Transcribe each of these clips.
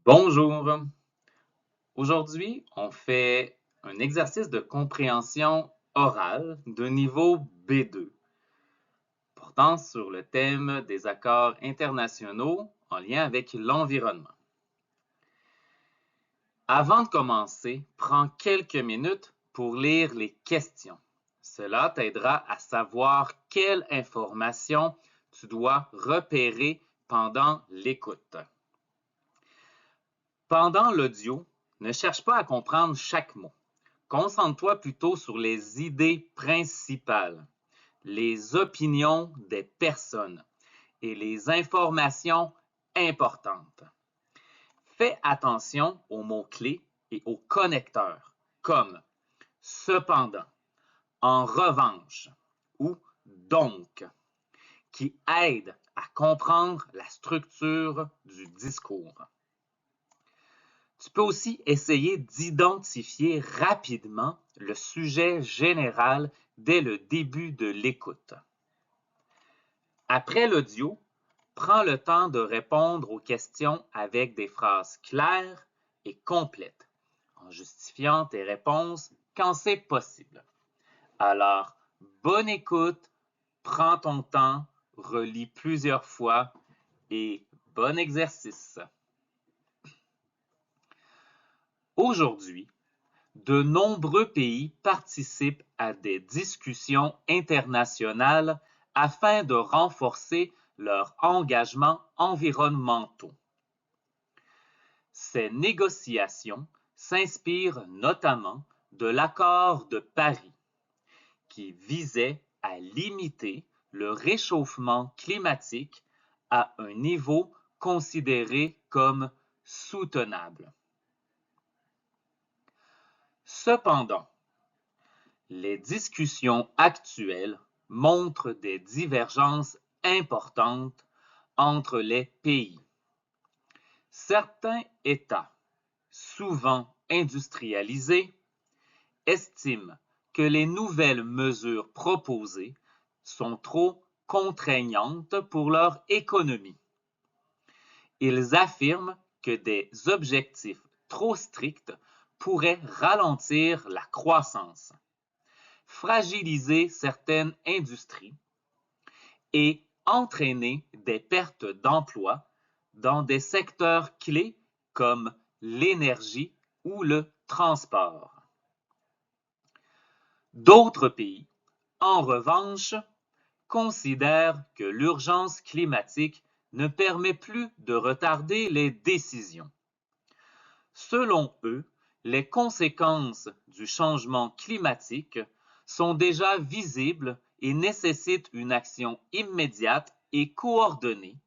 Bonjour. Aujourd'hui, on fait un exercice de compréhension orale de niveau B2, portant sur le thème des accords internationaux en lien avec l'environnement. Avant de commencer, prends quelques minutes pour lire les questions. Cela t'aidera à savoir quelles informations tu dois repérer pendant l'écoute. Pendant l'audio, ne cherche pas à comprendre chaque mot. Concentre-toi plutôt sur les idées principales, les opinions des personnes et les informations importantes. Fais attention aux mots-clés et aux connecteurs, comme cependant, en revanche ou donc, qui aident à comprendre la structure du discours. Tu peux aussi essayer d'identifier rapidement le sujet général dès le début de l'écoute. Après l'audio, prends le temps de répondre aux questions avec des phrases claires et complètes, en justifiant tes réponses quand c'est possible. Alors, bonne écoute, prends ton temps, relis plusieurs fois et bon exercice. Aujourd'hui, de nombreux pays participent à des discussions internationales afin de renforcer leurs engagements environnementaux. Ces négociations s'inspirent notamment de l'accord de Paris, qui visait à limiter le réchauffement climatique à un niveau considéré comme soutenable. Cependant, les discussions actuelles montrent des divergences importantes entre les pays. Certains États, souvent industrialisés, estiment que les nouvelles mesures proposées sont trop contraignantes pour leur économie. Ils affirment que des objectifs trop stricts pourraient ralentir la croissance, fragiliser certaines industries et entraîner des pertes d'emplois dans des secteurs clés comme l'énergie ou le transport. D'autres pays, en revanche, considèrent que l'urgence climatique ne permet plus de retarder les décisions. Selon eux, les conséquences du changement climatique sont déjà visibles et nécessitent une action immédiate et coordonnée.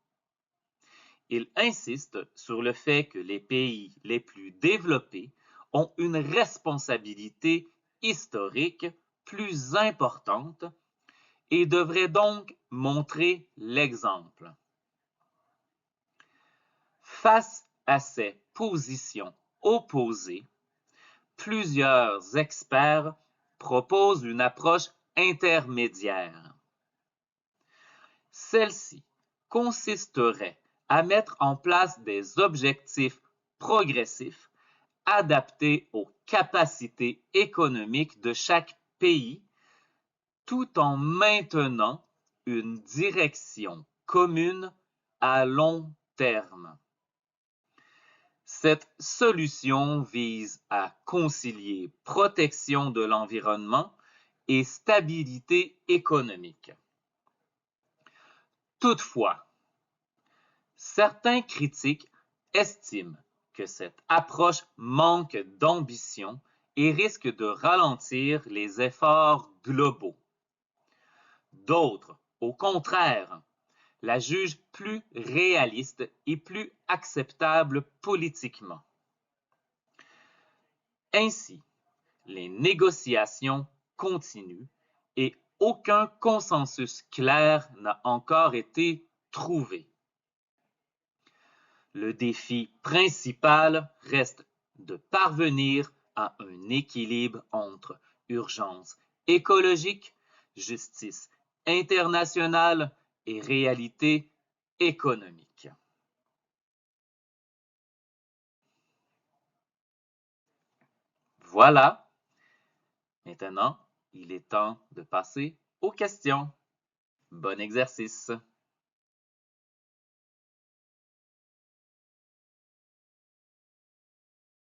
Ils insistent sur le fait que les pays les plus développés ont une responsabilité historique plus importante et devraient donc montrer l'exemple. Face à ces positions opposées, plusieurs experts proposent une approche intermédiaire. Celle-ci consisterait à mettre en place des objectifs progressifs adaptés aux capacités économiques de chaque pays, tout en maintenant une direction commune à long terme. Cette solution vise à concilier protection de l'environnement et stabilité économique. Toutefois, certains critiques estiment que cette approche manque d'ambition et risque de ralentir les efforts globaux. D'autres, au contraire, la jugent plus réaliste et plus acceptable politiquement. Ainsi, les négociations continuent et aucun consensus clair n'a encore été trouvé. Le défi principal reste de parvenir à un équilibre entre urgence écologique, justice internationale et réalité économique. Voilà. Maintenant, il est temps de passer aux questions. Bon exercice!